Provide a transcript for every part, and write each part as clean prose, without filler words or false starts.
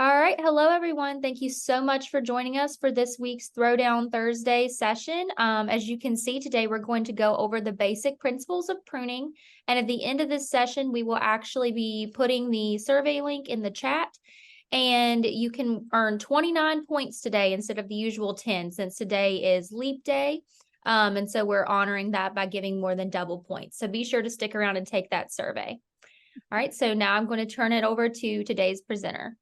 All right. Hello, everyone. Thank you so much for joining us for this week's Throwdown Thursday session. As you can see today, we're going to go over the basic principles of pruning. And at the end of this session, we will actually be putting the survey link in the chat. And you can earn 29 points today instead of the usual 10, since today is leap day. And so we're honoring that by giving more than double points. So be sure to stick around and take that survey. All right. So now I'm going to turn it over to today's presenter.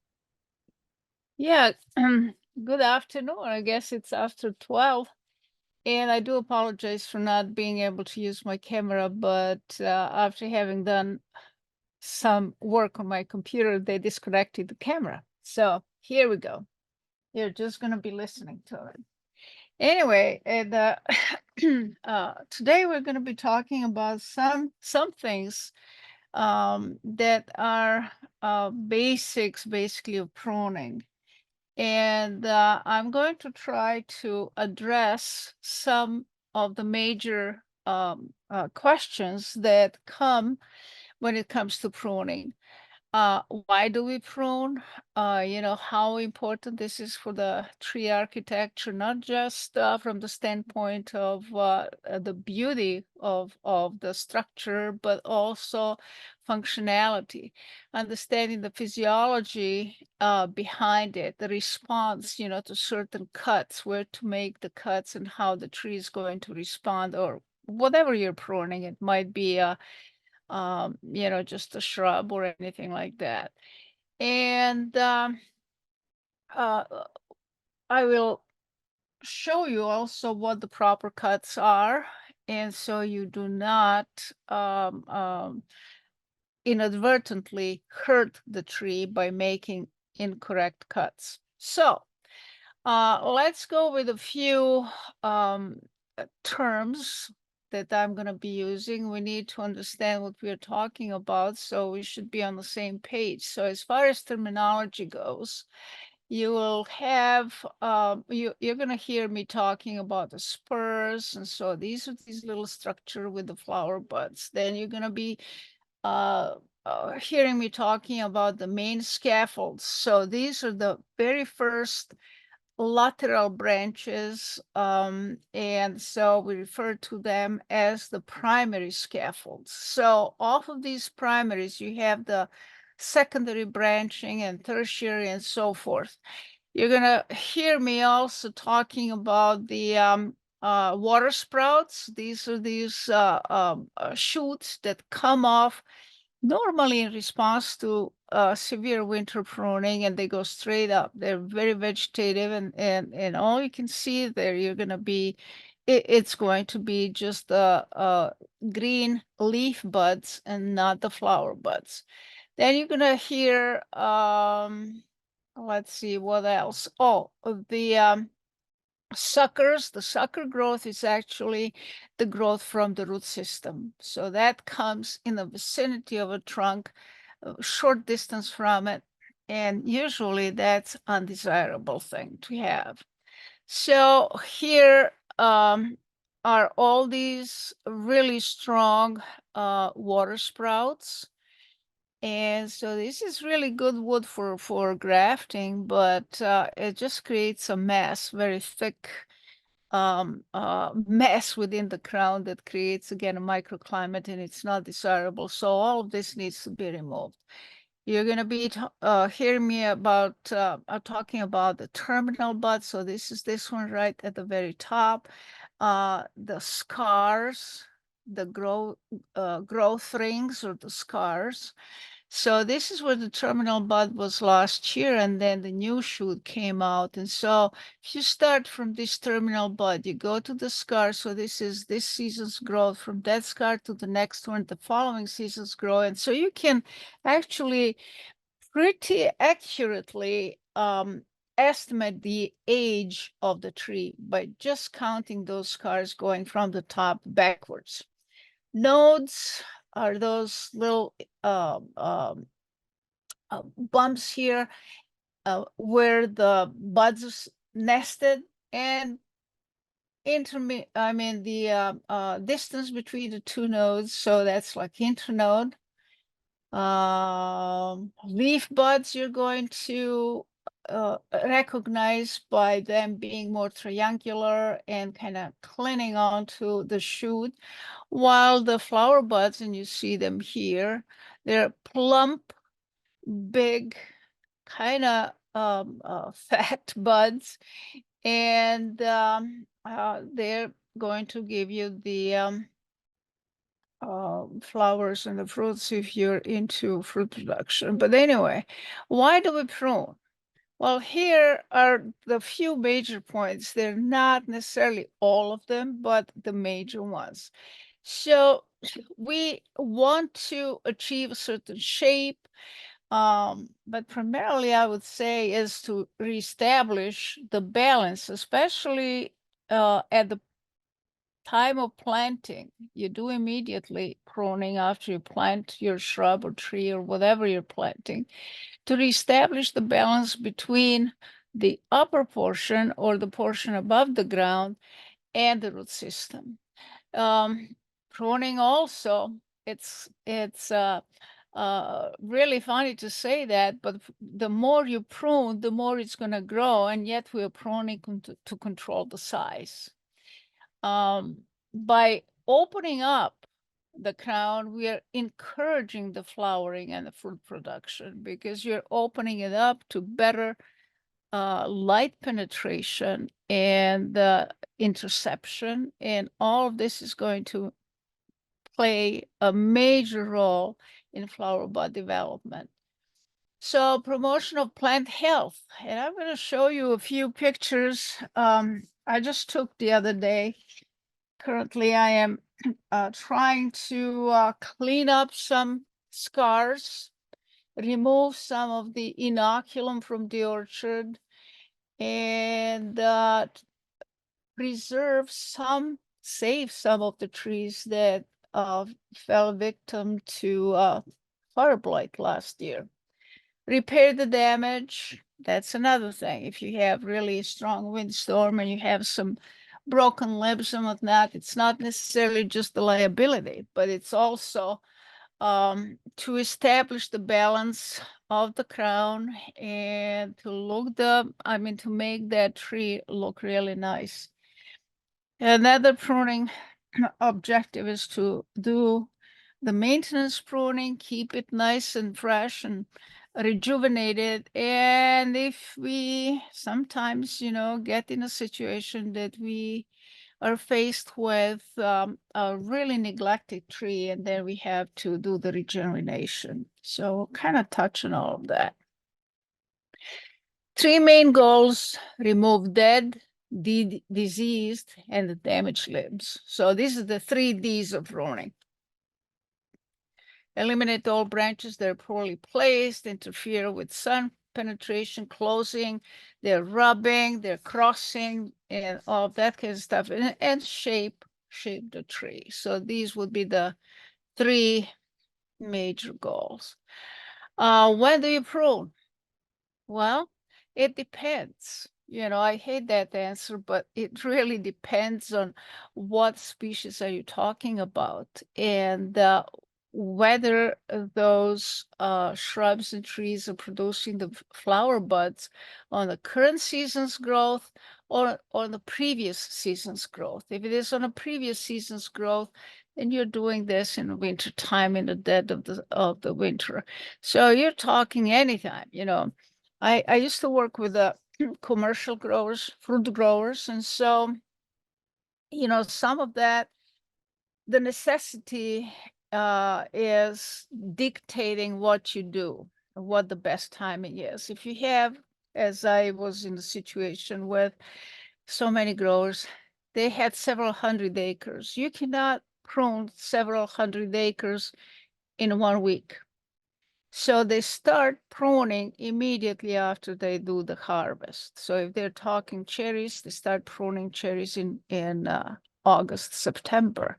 Yeah, good afternoon. I guess it's after 12. And I do apologize for not being able to use my camera, but after having done some work on my computer, they disconnected the camera. So here we go. You're just going to be listening to it. Anyway, and today we're going to be talking about some things that are basics, basically, of pruning. And I'm going to try to address some of the major questions that come when it comes to pruning. Why do we prune? How important this is for the tree architecture, not just from the standpoint of the beauty of the structure, but also functionality, understanding the physiology behind it, the response, to certain cuts, where to make the cuts and how the tree is going to respond, or whatever you're pruning. It might be just a shrub or anything like that. And uh, I will show you also what the proper cuts are. And so you do not inadvertently hurt the tree by making incorrect cuts. So let's go with a few terms that I'm going to be using. We need to understand what we're talking about, so we should be on the same page. So as far as terminology goes, you will have, you're going to hear me talking about the spurs. And so these are these little structure with the flower buds. Then you're going to be hearing me talking about the main scaffolds. So these are the very first lateral branches, and so we refer to them as the primary scaffolds. So off of these primaries, you have the secondary branching and tertiary and so forth. You're going to hear me also talking about the water sprouts. These are these shoots that come off normally in response to severe winter pruning, and they go straight up. They're very vegetative, and all you can see there, you're going to be, it's going to be just the green leaf buds and not the flower buds. Then you're going to hear, let's see, what else? Oh, the suckers. The sucker growth is actually the growth from the root system. So that comes in the vicinity of a trunk, a short distance from it. And usually that's undesirable thing to have. So here are all these really strong water sprouts. And so this is really good wood for grafting, but it just creates a mess, very thick mess within the crown that creates, again, a microclimate, and it's not desirable. So all of this needs to be removed. You're going to be hearing me about talking about the terminal bud. So this is this one right at the very top. The scars, the growth rings, or the scars. So this is where the terminal bud was last year, and then the new shoot came out. And so if you start from this terminal bud, you go to the scar. So this is this season's growth. From that scar to the next one, the following season's growth. And so you can actually pretty accurately estimate the age of the tree by just counting those scars going from the top backwards. Nodes are those little bumps here where the buds nested, and the distance between the two nodes, so that's like internode. Leaf buds, you're going to recognized by them being more triangular and kind of clinging onto the shoot, while the flower buds, and you see them here, they're plump, big, kind of fat buds, and they're going to give you the flowers and the fruits if you're into fruit production. But anyway, why do we prune? Well, here are the few major points. They're not necessarily all of them, but the major ones. So we want to achieve a certain shape, but primarily I would say is to reestablish the balance, especially at the time of planting. You do immediately pruning after you plant your shrub or tree or whatever you're planting, to reestablish the balance between the upper portion or the portion above the ground and the root system. Pruning also, it's really funny to say that, but the more you prune, the more it's going to grow, and yet we're pruning to control the size. By opening up the crown, we are encouraging the flowering and the fruit production, because you're opening it up to better light penetration and interception, and all of this is going to play a major role in flower bud development. So promotion of plant health, and I'm going to show you a few pictures I just took the other day. Currently, I am trying to clean up some scars, remove some of the inoculum from the orchard, and save some of the trees that fell victim to fire blight last year. Repair the damage. That's another thing. If you have really strong windstorm and you have some broken limbs and whatnot, it's not necessarily just the liability, but it's also to establish the balance of the crown and to make that tree look really nice. Another pruning objective is to do the maintenance pruning, keep it nice and fresh and rejuvenated. And if we sometimes, get in a situation that we are faced with a really neglected tree, and then we have to do the regeneration. So kind of touch on all of that. Three main goals: remove dead, diseased, and damaged limbs. So these are the 3 Ds of pruning. Eliminate all branches that are poorly placed, interfere with sun penetration, closing, they're rubbing, they're crossing, and all of that kind of stuff, and shape the tree. So these would be the 3 major goals. When do you prune? Well, it depends. I hate that answer, but it really depends on what species are you talking about, and whether those shrubs and trees are producing the flower buds on the current season's growth or on the previous season's growth. If it is on a previous season's growth, then you're doing this in winter time, in the dead of the winter. So you're talking anytime. I used to work with commercial growers, fruit growers, and so some of that, the necessity is dictating what you do, what the best timing is. If you have, as I was in the situation with so many growers, they had several hundred acres. You cannot prune several hundred acres in 1 week. So they start pruning immediately after they do the harvest. So if they're talking cherries, they start pruning cherries in August, September.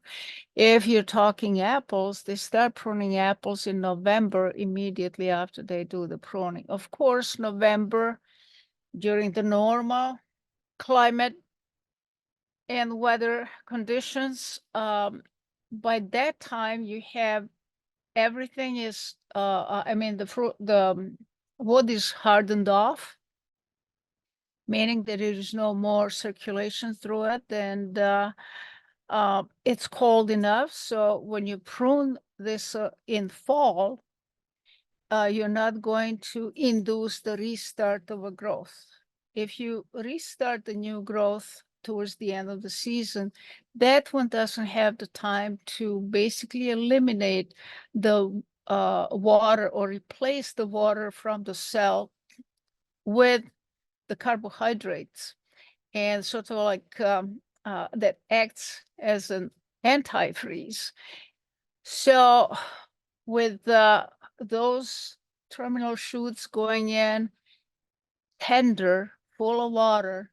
If you're talking apples, they start pruning apples in November, immediately after they do the pruning. Of course, November, during the normal climate and weather conditions, by that time you have everything is the wood is hardened off, meaning that there is no more circulation through it, and it's cold enough. So when you prune this in fall, you're not going to induce the restart of a growth. If you restart the new growth towards the end of the season, that one doesn't have the time to basically eliminate the water or replace the water from the cell with the carbohydrates, and sort of like that acts as an antifreeze. So with those terminal shoots going in tender, full of water,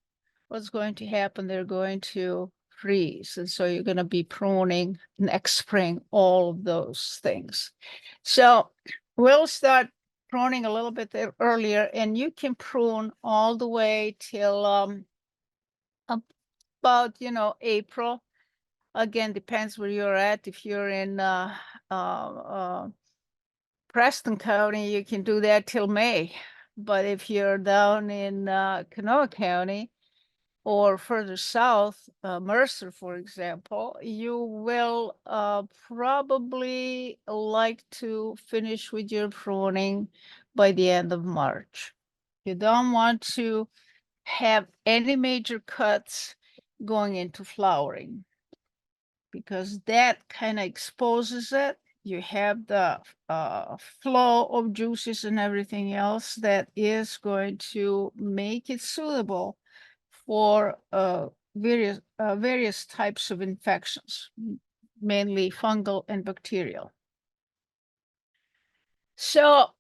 what's going to happen? They're going to freeze. And so you're going to be pruning next spring, all of those things. So we'll start pruning a little bit earlier, and you can prune all the way till about, April. Again, depends where you're at. If you're in Preston County, you can do that till May. But if you're down in Kanawha County or further south, Mercer, for example, you will probably like to finish with your pruning by the end of March. You don't want to have any major cuts going into flowering, because that kind of exposes it. You have the flow of juices and everything else that is going to make it suitable for various types of infections, mainly fungal and bacterial. So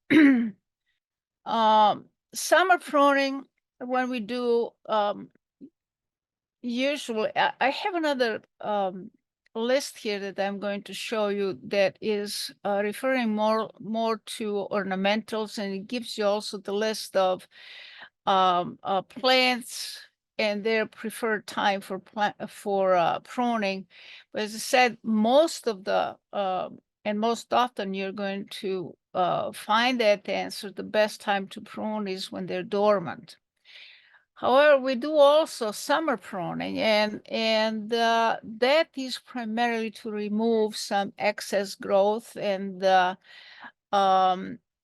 summer pruning, when we do, usually I have another list here that I'm going to show you that is referring more to ornamentals, and it gives you also the list of plants and their preferred time for pruning. But as I said, most of the and most often you're going to find that answer. The best time to prune is when they're dormant. However, we do also summer pruning, and that is primarily to remove some excess growth and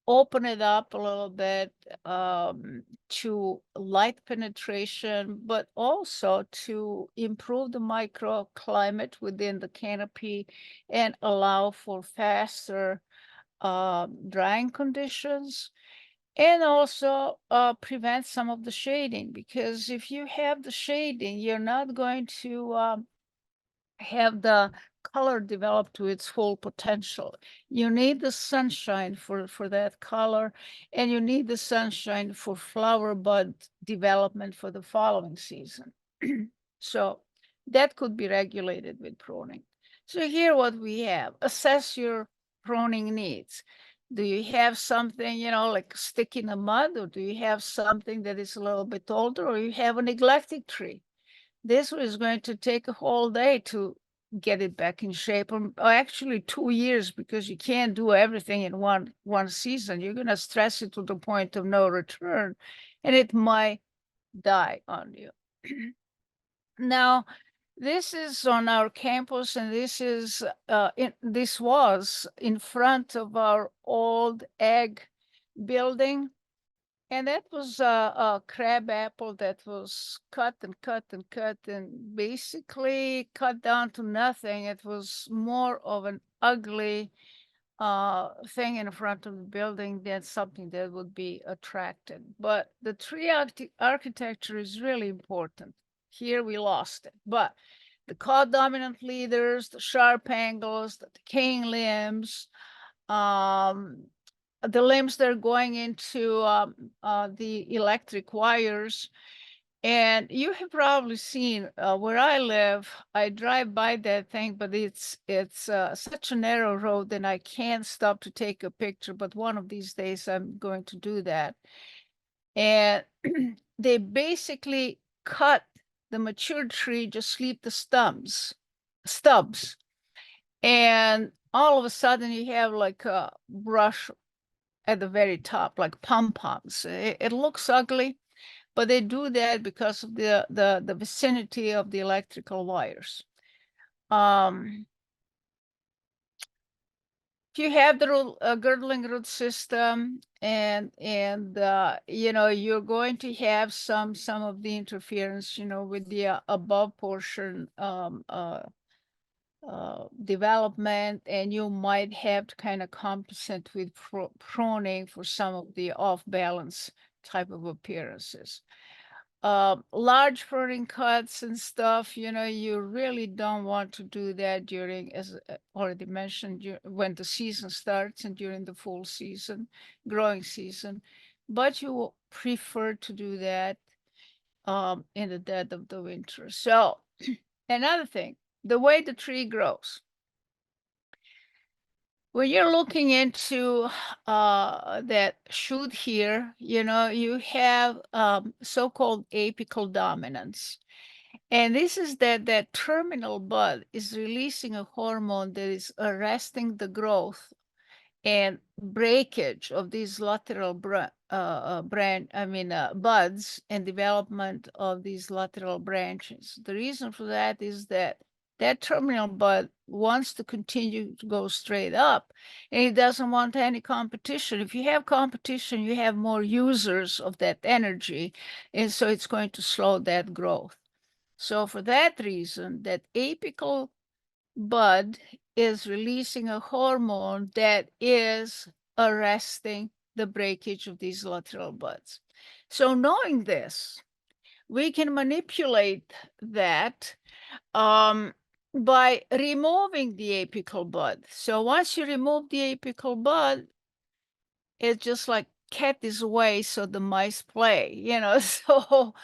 open it up a little bit to light penetration, but also to improve the microclimate within the canopy and allow for faster drying conditions. And also prevent some of the shading, because if you have the shading, you're not going to have the color develop to its full potential. You need the sunshine for that color, and you need the sunshine for flower bud development for the following season. So that could be regulated with pruning. So here what we have: assess your pruning needs. Do you have something, like a stick in the mud, or do you have something that is a little bit older, or you have a neglected tree? This is going to take a whole day to get it back in shape, or actually 2 years, because you can't do everything in one season. You're going to stress it to the point of no return, and it might die on you. Now, this is on our campus, and this was in front of our old ag building. And that was a crab apple that was cut and cut and cut and basically cut down to nothing. It was more of an ugly thing in front of the building than something that would be attracted. But the tree architecture is really important. Here we lost it. But the co-dominant leaders, the sharp angles, the decaying limbs, the limbs that are going into the electric wires. And you have probably seen where I live, I drive by that thing, but it's such a narrow road that I can't stop to take a picture. But one of these days I'm going to do that. And they basically cut the mature tree, just leave the stubs. And all of a sudden you have like a brush at the very top, like pom-poms. It looks ugly, but they do that because of the vicinity of the electrical wires. If you have the girdling root system, and you know, you're going to have some of the interference, you know, with the above portion development, and you might have to kind of compensate with pruning for some of the off balance type of appearances. Large pruning cuts and stuff, you know, you really don't want to do that during, as already mentioned, when the season starts and during the full season, growing season. But you prefer to do that in the dead of the winter. So another thing, the way the tree grows. When you're looking into that shoot here, you know, you have so-called apical dominance. And this is that terminal bud is releasing a hormone that is arresting the growth and breakage of these lateral buds and development of these lateral branches. The reason for that is that terminal bud wants to continue to go straight up, and it doesn't want any competition. If you have competition, you have more users of that energy, and so it's going to slow that growth. So for that reason, that apical bud is releasing a hormone that is arresting the breakage of these lateral buds. So knowing this, we can manipulate that by removing the apical bud. So once you remove the apical bud, it's just like cat is away, so the mice play, you know. So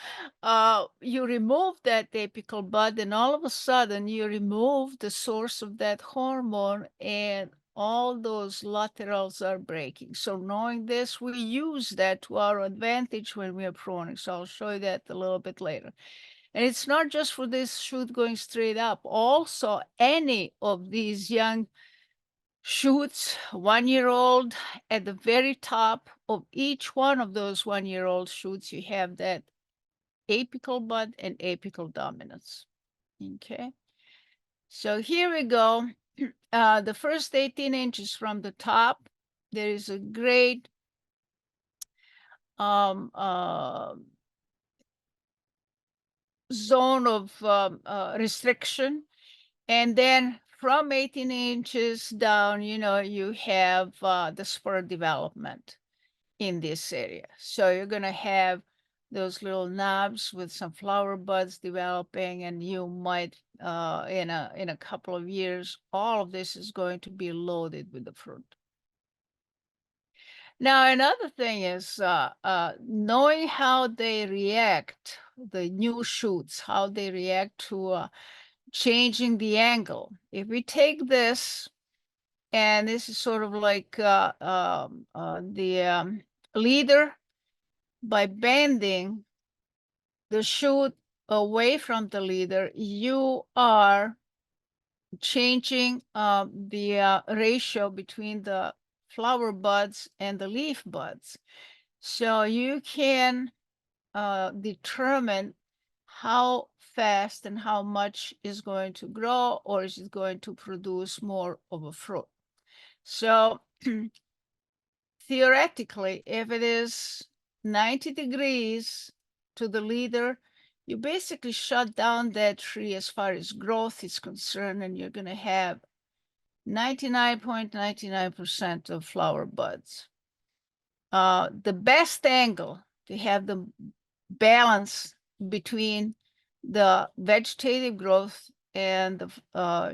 you remove that apical bud, and all of a sudden you remove the source of that hormone, and all those laterals are breaking. So knowing this, we use that to our advantage when we are pruning. So I'll show you that a little bit later. And it's not just for this shoot going straight up. Also, any of these young shoots, 1-year-old, at the very top of each one of those 1-year-old shoots, you have that apical bud and apical dominance. Okay. So here we go. The first 18 inches from the top, there is a great zone of restriction. And then from 18 inches down, you know, you have the spur development in this area. So you're going to have those little knobs with some flower buds developing, and you might, in a couple of years, all of this is going to be loaded with the fruit. Now, another thing is knowing how they react, the new shoots, how they react to changing the angle. If we take this, and this is sort of like the leader, by bending the shoot away from the leader, you are changing the ratio between the flower buds and the leaf buds. So you can determine how fast and how much is going to grow, or is it going to produce more of a fruit. So theoretically, if it is 90 degrees to the leader, you basically shut down that tree as far as growth is concerned, and you're going to have 99.99% of flower buds. The best angle to have the balance between the vegetative growth and the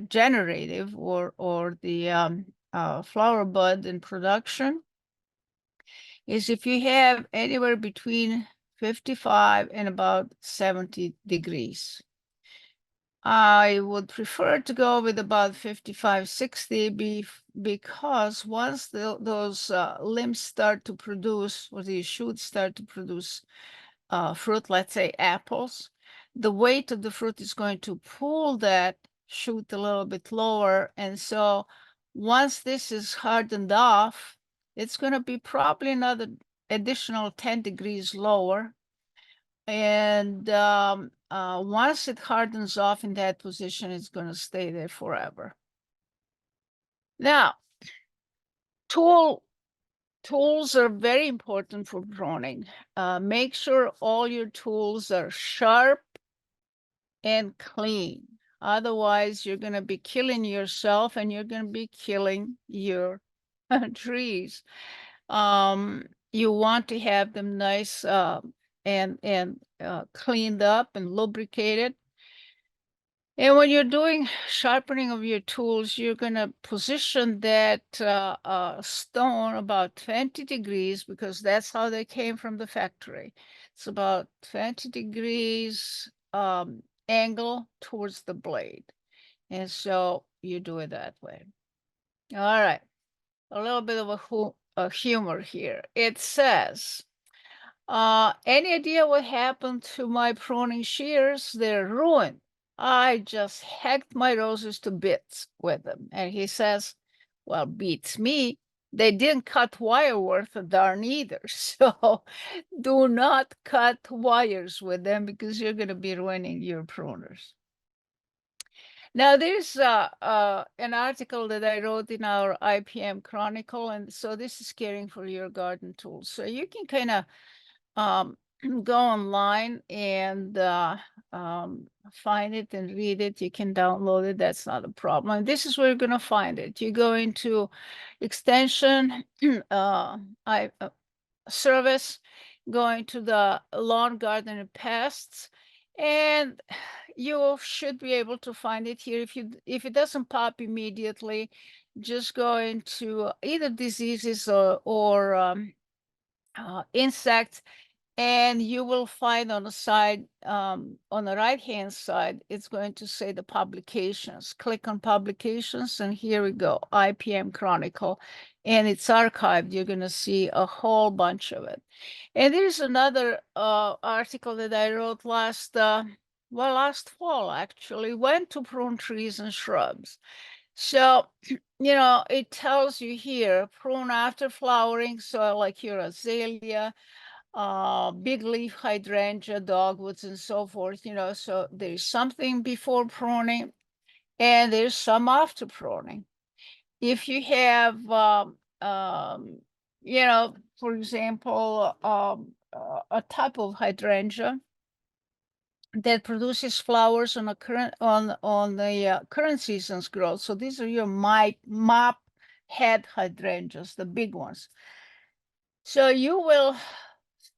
generative or the flower bud and production is if you have anywhere between 55 and about 70 degrees. I would prefer to go with about 55, 60 because once those limbs start to produce, or these shoots start to produce fruit, let's say apples, the weight of the fruit is going to pull that shoot a little bit lower. And so once this is hardened off, it's going to be probably another additional 10 degrees lower. And once it hardens off in that position, it's going to stay there forever. Now, tools are very important for pruning. Make sure all your tools are sharp and clean. Otherwise, you're going to be killing yourself and you're going to be killing your trees. You want to have them nice and cleaned up and lubricated. And when you're doing sharpening of your tools, you're going to position that stone about 20 degrees because that's how they came from the factory. It's about 20 degrees angle towards the blade. And so you do it that way. All right. A little bit of a humor here. It says, any idea what happened to my pruning shears? They're ruined. I just hacked my roses to bits with them. And he says, well, beats me. They didn't cut wire worth a darn either. So do not cut wires with them because you're going to be ruining your pruners. Now, there's an article that I wrote in our IPM Chronicle, and so this is caring for your garden tools. So you can kind of go online and find it and read it. You can download it. That's not a problem. And this is where you're going to find it. You go into extension, service, going to the lawn, garden, and pests, and you should be able to find it here. If it doesn't pop immediately, just go into either diseases or insects, and you will find on the side, on the right-hand side, it's going to say the publications. Click on publications, and here we go, IPM Chronicle, and it's archived. You're going to see a whole bunch of it. And there's another article that I wrote last fall, actually, when to prune trees and shrubs. So, it tells you here, prune after flowering, so like your azalea, big leaf hydrangea, dogwoods, and so forth, so there's something before pruning and there's some after pruning. If you have, for example, a type of hydrangea that produces flowers on the current season's growth. So these are your mop head hydrangeas, the big ones. So you will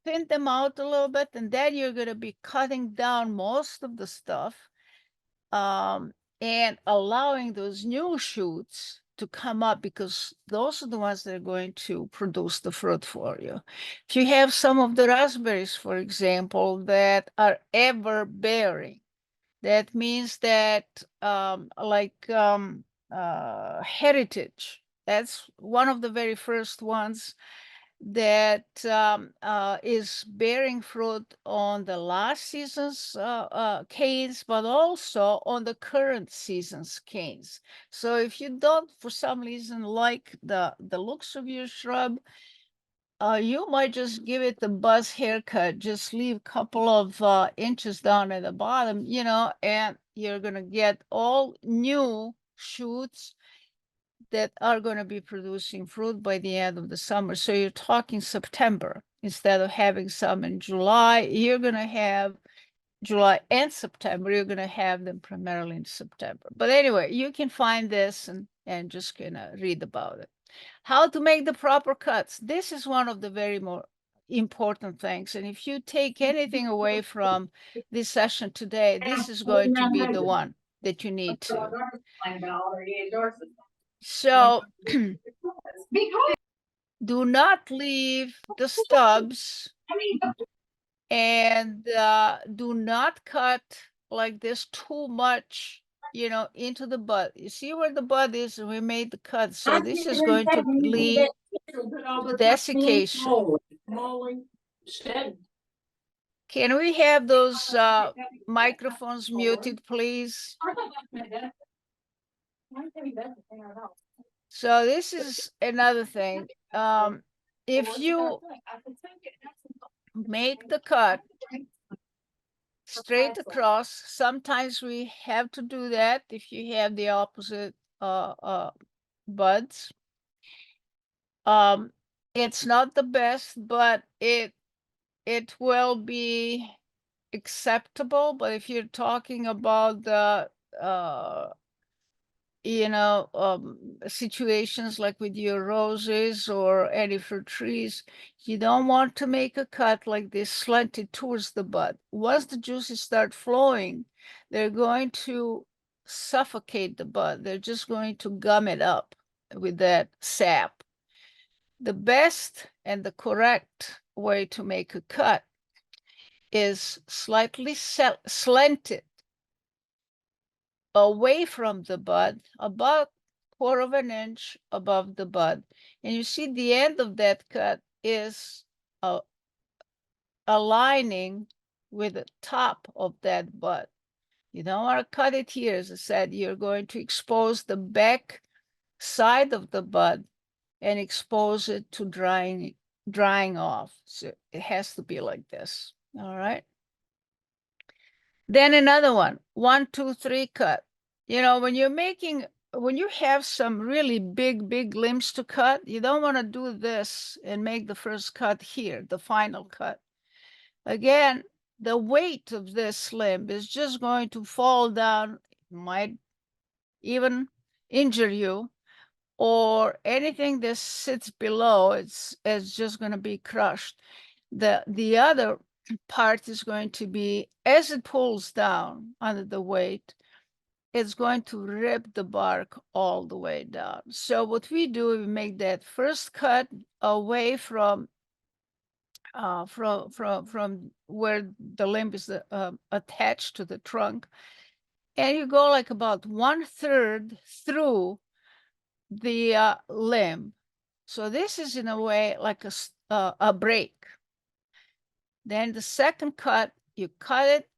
thin them out a little bit, and then you're going to be cutting down most of the stuff and allowing those new shoots to come up because those are the ones that are going to produce the fruit for you. If you have some of the raspberries, for example, that are ever bearing, that means that Heritage, that's one of the very first ones that is bearing fruit on the last season's canes, but also on the current season's canes. So if you don't, for some reason, like the looks of your shrub, you might just give it the buzz haircut, just leave a couple of inches down at the bottom, and you're going to get all new shoots that are going to be producing fruit by the end of the summer. So you're talking September. Instead of having some in July, you're going to have July and September. You're going to have them primarily in September. But anyway, you can find this and just kind of read about it. How to make the proper cuts. This is one of the very more important things. And if you take anything away from this session today, this is going to be the one that you need to. So do not leave the stubs and do not cut like this too much, into the bud. You see where the bud is, and we made the cut. So this is going to lead to desiccation. Can we have those microphones muted, please? So this is another thing. If you make the cut straight across. Sometimes we have to do that if you have the opposite buds. It's not the best, but it will be acceptable. But if you're talking about the situations like with your roses or any fruit trees, you don't want to make a cut like this slanted towards the bud. Once the juices start flowing, they're going to suffocate the bud. They're just going to gum it up with that sap. The best and the correct way to make a cut is slightly slanted away from the bud, about 1/4 of an inch above the bud. And you see the end of that cut is aligning with the top of that bud. You don't want to cut it here. As I said, you're going to expose the back side of the bud and expose it to drying off. So it has to be like this. All right. Then another one, 1, 2, 3 cut. When you have some really big limbs to cut, you don't want to do this and make the first cut here, the final cut. Again, the weight of this limb is just going to fall down, might even injure you, or anything that sits below, it's just going to be crushed. The other part is going to be, as it pulls down under the weight, it's going to rip the bark all the way down. So what we do, we make that first cut away from where the limb is attached to the trunk, and you go like about 1/3 through the limb. So this is in a way like a break. Then the second cut, you cut it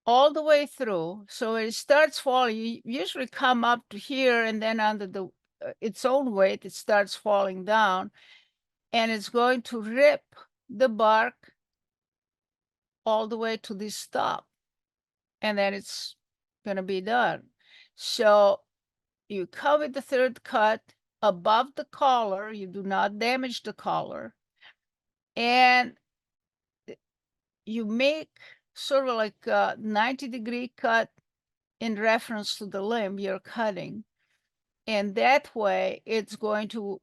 all the way through. So it starts falling. You usually come up to here, and then under its own weight, it starts falling down, and it's going to rip the bark all the way to this top, and then it's going to be done. So you cover the third cut above the collar. You do not damage the collar, and you make sort of like a 90-degree cut in reference to the limb you're cutting. And that way it's going to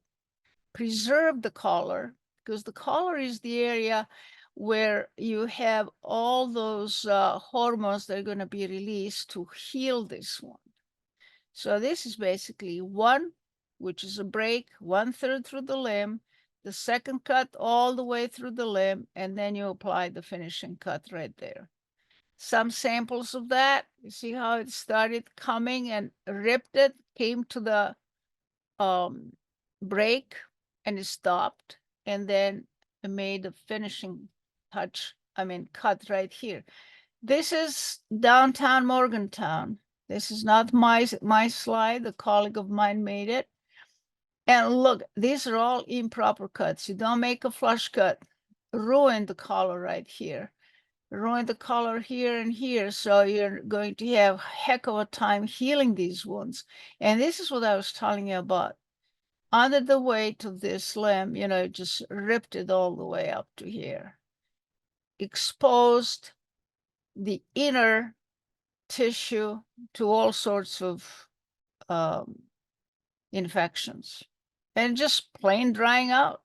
preserve the collar, because the collar is the area where you have all those hormones that are going to be released to heal this one. So this is basically one, which is a break, 1/3 through the limb, the second cut all the way through the limb, and then you apply the finishing cut right there. Some samples of that. You see how it started coming and ripped it, came to the break, and it stopped, and then it made a finishing cut right here. This is downtown Morgantown. This is not my slide. A colleague of mine made it. And look, these are all improper cuts. You don't make a flush cut. Ruin the collar right here. Ruin the collar here and here. So you're going to have a heck of a time healing these wounds. And this is what I was telling you about. Under the weight of this limb, it just ripped it all the way up to here. Exposed the inner tissue to all sorts of infections, and just plain drying out.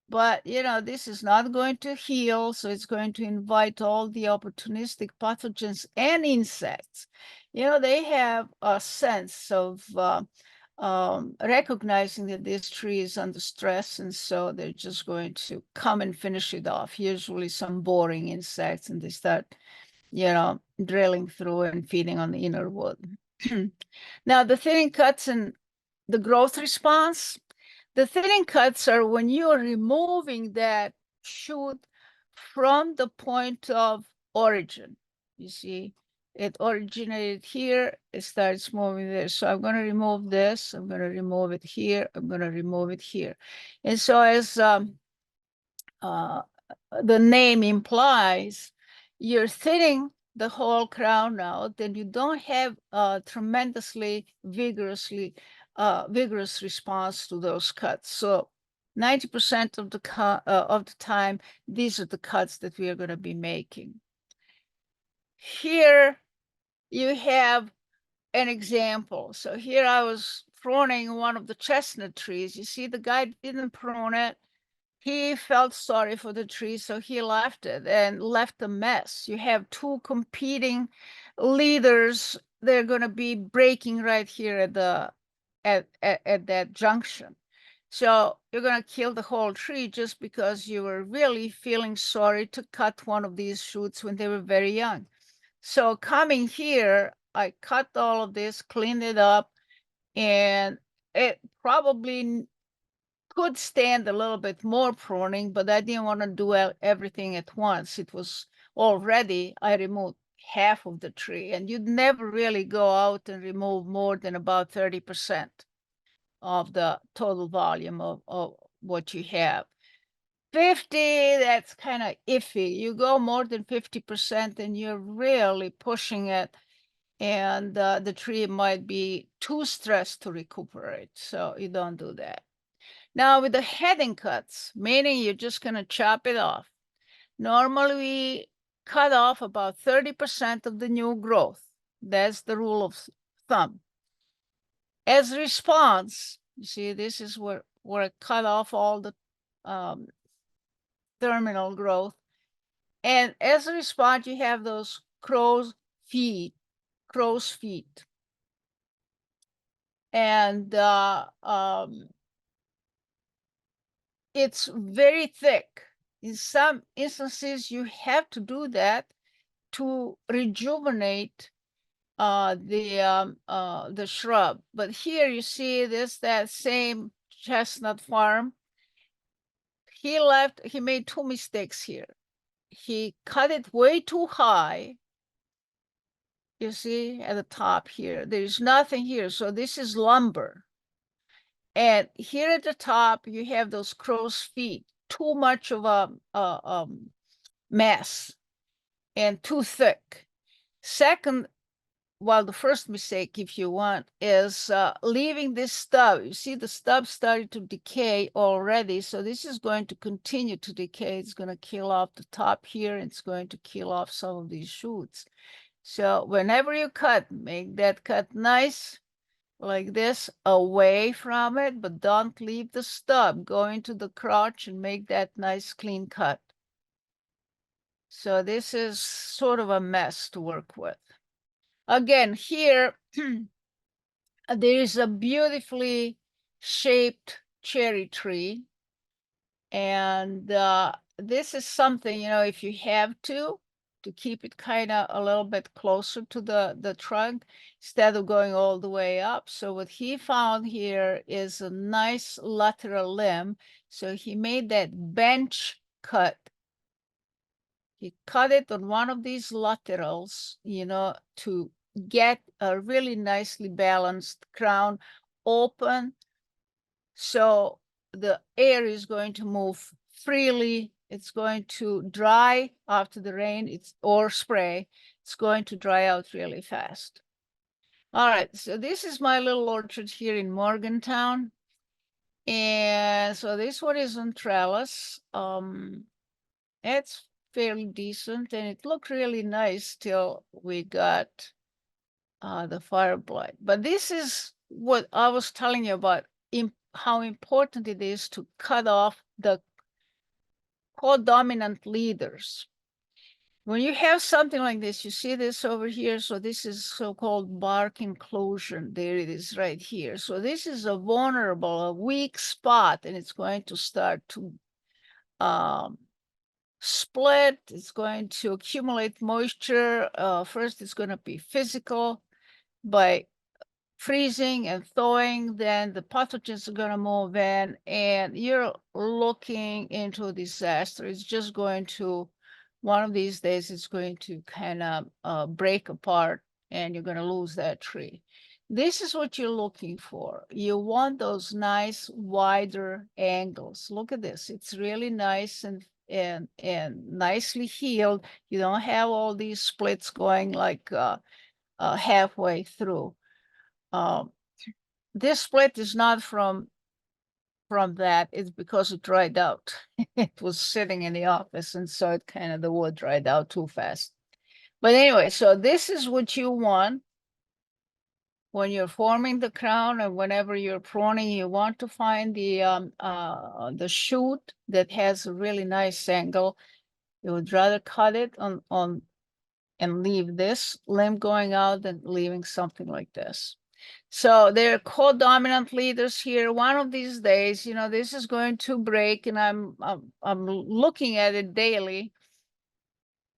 But this is not going to heal, so it's going to invite all the opportunistic pathogens and insects. They have a sense of recognizing that this tree is under stress, and so they're just going to come and finish it off. Usually some boring insects, and they start drilling through and feeding on the inner wood. Now, the thinning cuts and the growth response. The thinning cuts are when you are removing that shoot from the point of origin. You see, it originated here, it starts moving there. So I'm going to remove this, I'm going to remove it here, I'm going to remove it here. And so as the name implies, you're thinning the whole crown out, then you don't have a tremendously vigorous response to those cuts. So 90% of the time, these are the cuts that we are going to be making. Here you have an example. So here I was pruning one of the chestnut trees. You see, the guy didn't prune it. He felt sorry for the tree, so he left it and left a mess. You have two competing leaders. They're going to be breaking right here at the at that junction. So you're going to kill the whole tree just because you were really feeling sorry to cut one of these shoots when they were very young. So coming here, I cut all of this, cleaned it up, and it probably could stand a little bit more pruning, but I didn't want to do everything at once. It was already, I removed half of the tree, and you'd never really go out and remove more than about 30% of the total volume of what you have. 50, that's kind of iffy. You go more than 50% and you're really pushing it, and the tree might be too stressed to recuperate. So you don't do that. Now with the heading cuts, meaning you're just going to chop it off. Normally we cut off about 30% of the new growth. That's the rule of thumb. As response, you see, this is where I cut off all the terminal growth. And as a response, you have those crow's feet. And it's very thick. In some instances, you have to do that to rejuvenate the shrub. But here you see this, that same chestnut farm. He made two mistakes here. He cut it way too high. You see at the top here, there's nothing here. So this is lumber. And here at the top, you have those crow's feet, too much of a mass and too thick. Second, well, the first mistake, if you want, is leaving this stub. You see the stub started to decay already. So this is going to continue to decay. It's going to kill off the top here. And it's going to kill off some of these shoots. So whenever you cut, make that cut nice, like this, away from it, but don't leave the stub. Go into the crotch and make that nice clean cut. So this is sort of a mess to work with. Again, here, there is a beautifully shaped cherry tree. And this is something, if you have to keep it kind of a little bit closer to the trunk instead of going all the way up. So what he found here is a nice lateral limb. So he made that bench cut. He cut it on one of these laterals, to get a really nicely balanced crown, open. So the air is going to move freely. It's going to dry after the rain, or spray. It's going to dry out really fast. All right, so this is my little orchard here in Morgantown. And so this one is on trellis. It's fairly decent, and it looked really nice till we got the fire blight. But this is what I was telling you about, how important it is to cut off the co-dominant leaders. When you have something like this, you see this over here. So this is so-called bark inclusion. There it is right here. So this is a vulnerable, a weak spot, and it's going to start to split. It's going to accumulate moisture. First, it's going to be physical by freezing and thawing, then the pathogens are going to move in, and you're looking into a disaster. It's just going to, one of these days, it's going to kind of break apart, and you're going to lose that tree. This is what you're looking for. You want those nice, wider angles. Look at this. It's really nice, and and nicely healed. You don't have all these splits going like halfway through. This split is not from that, it's because it dried out. It was sitting in the office, and so it kind of, the wood dried out too fast. But anyway, so this is what you want when you're forming the crown, and whenever you're pruning, you want to find the shoot that has a really nice angle. You would rather cut it on and leave this limb going out than leaving something like this. So they're co-dominant leaders here. One of these days, you know, this is going to break, and I'm looking at it daily.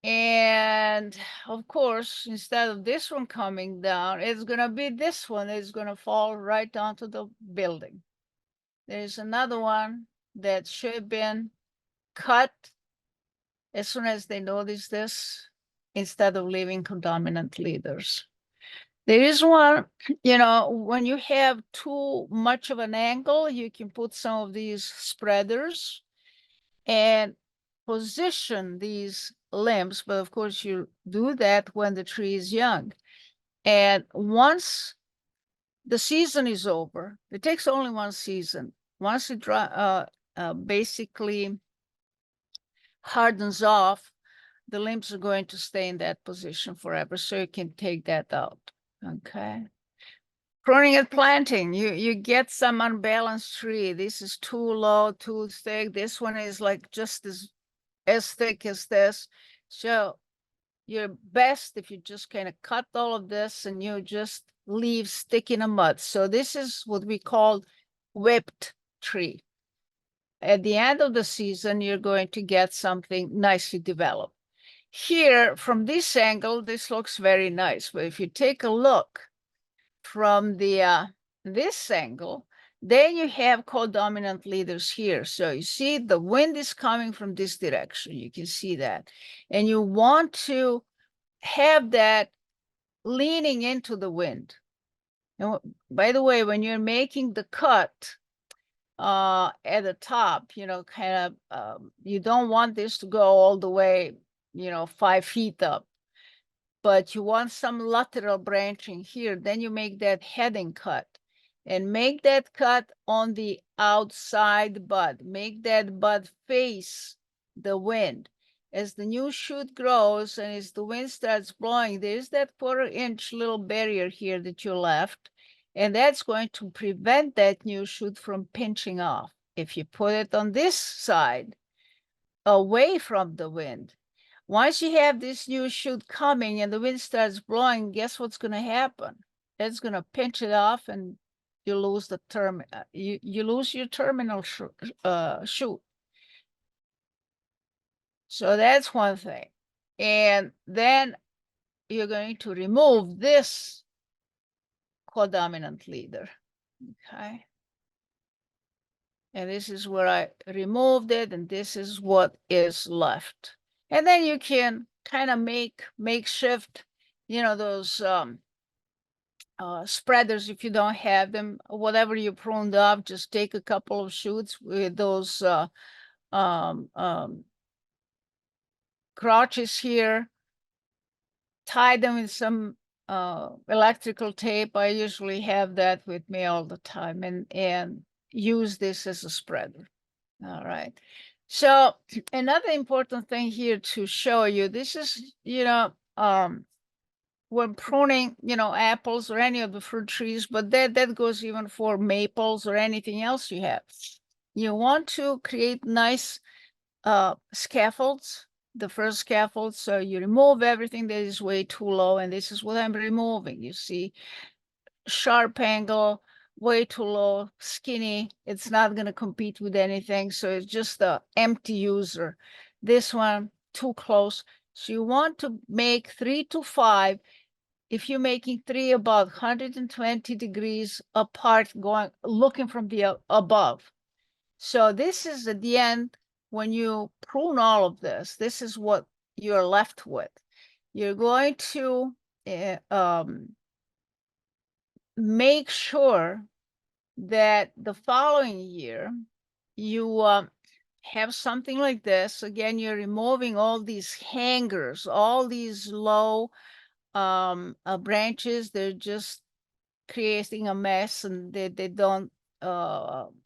And of course, instead of this one coming down, it's gonna be this one. It's gonna fall right onto the building. There's another one that should have been cut as soon as they notice this, instead of leaving co-dominant leaders. There is one, you know, when you have too much of an angle, you can put some of these spreaders and position these limbs, but of course you do that when the tree is young. And once the season is over, it takes only one season. Once it basically hardens off, the limbs are going to stay in that position forever, so you can take that out. Okay. Pruning and planting, you get some unbalanced tree. This is too low, too thick. This one is like just as thick as this. So you're best if you just kind of cut all of this and you just leave stick in the mud. So this is what we call whipped tree. At the end of the season, you're going to get something nicely developed. Here, from this angle, this looks very nice. But if you take a look from the this angle, then you have co-dominant leaders here. So you see the wind is coming from this direction. You can see that. And you want to have that leaning into the wind. And by the way, when you're making the cut at the top, you know, kind of, you don't want this to go all the way, you know, 5 feet up, but you want some lateral branching here. Then you make that heading cut, and make that cut on the outside bud. Make that bud face the wind. As the new shoot grows and as the wind starts blowing, there's that 1/4-inch little barrier here that you left, and that's going to prevent that new shoot from pinching off. If you put it on this side, away from the wind, once you have this new shoot coming and the wind starts blowing, guess what's going to happen? It's going to pinch it off, and you lose the you lose your terminal shoot. So that's one thing. And then you're going to remove this co-dominant leader. Okay. And this is where I removed it, and this is what is left. And then you can kind of make makeshift, you know, those spreaders if you don't have them. Whatever you pruned off, just take a couple of shoots with those crotches here, tie them with some electrical tape. I usually have that with me all the time, and use this as a spreader. All right. So another important thing here to show you, this is, you know, when pruning, you know, apples or any of the fruit trees, but that goes even for maples or anything else you have. You want to create nice scaffolds, the first scaffold. So you remove everything that is way too low, and this is what I'm removing. You see, sharp angle, way too low, skinny. It's not going to compete with anything. So it's just the empty user. This one, too close. So you want to make 3 to 5. If you're making 3 about 120 degrees apart, looking from the above. So this is at the end, when you prune all of this, this is what you're left with. You're going to make sure that the following year you have something like this. Again, you're removing all these hangers, all these low branches. They're just creating a mess, and they don't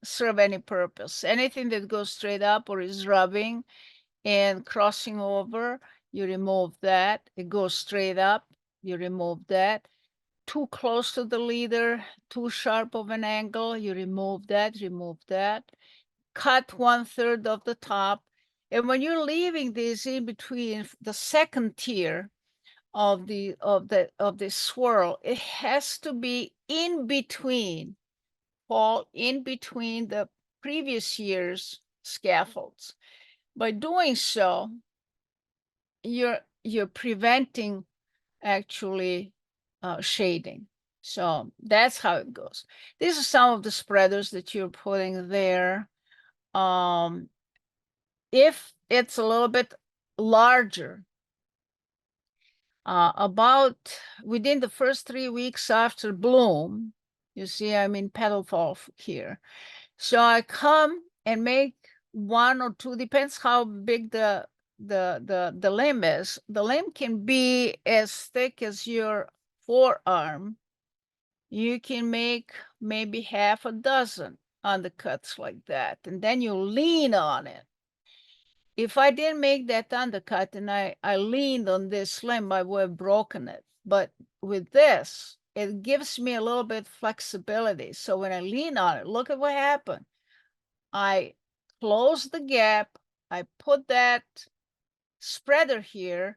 serve any purpose. Anything that goes straight up or is rubbing and crossing over, you remove that. It goes straight up, you remove that. Too close to the leader, too sharp of an angle, you remove that, remove that. Cut 1/3 of the top. And when you're leaving this in between the second tier of the swirl, it has to be in between, fall in between the previous year's scaffolds. By doing so, you're preventing actually shading. So that's how it goes. These are some of the spreaders that you're putting there. If it's a little bit larger, about within the first 3 weeks after bloom, you see I'm in petal fall here. So I come and make 1 or 2, depends how big the limb is. The limb can be as thick as your forearm. You can make maybe half a dozen undercuts like that, and then you lean on it. If I didn't make that undercut and I leaned on this limb, I would have broken it. But with this, it gives me a little bit flexibility. So when I lean on it, look at what happened. I close the gap, I put that spreader here,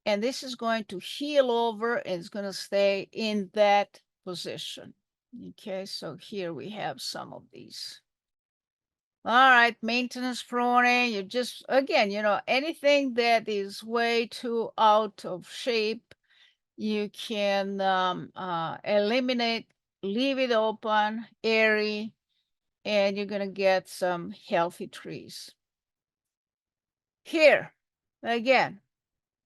and this is going to heel over and it's going to stay in that position. Okay, so here we have some of these. All right, maintenance pruning, you just, again, anything that is way too out of shape, you can eliminate, leave it open, airy, and you're going to get some healthy trees. Here, again,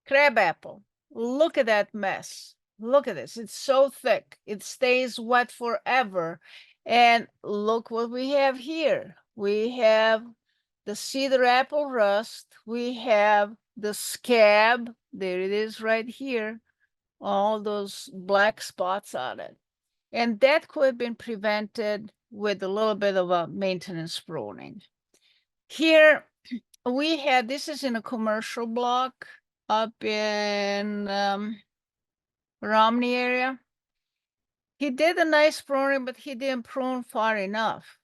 crabapple. Look at that mess. Look at this. It's so thick. It stays wet forever. And look what we have here. We have the cedar apple rust. We have the scab. There it is right here. All those black spots on it. And that could have been prevented with a little bit of a maintenance pruning. Here we had, this is in a commercial block up in Romney area. He did a nice pruning, but he didn't prune far enough.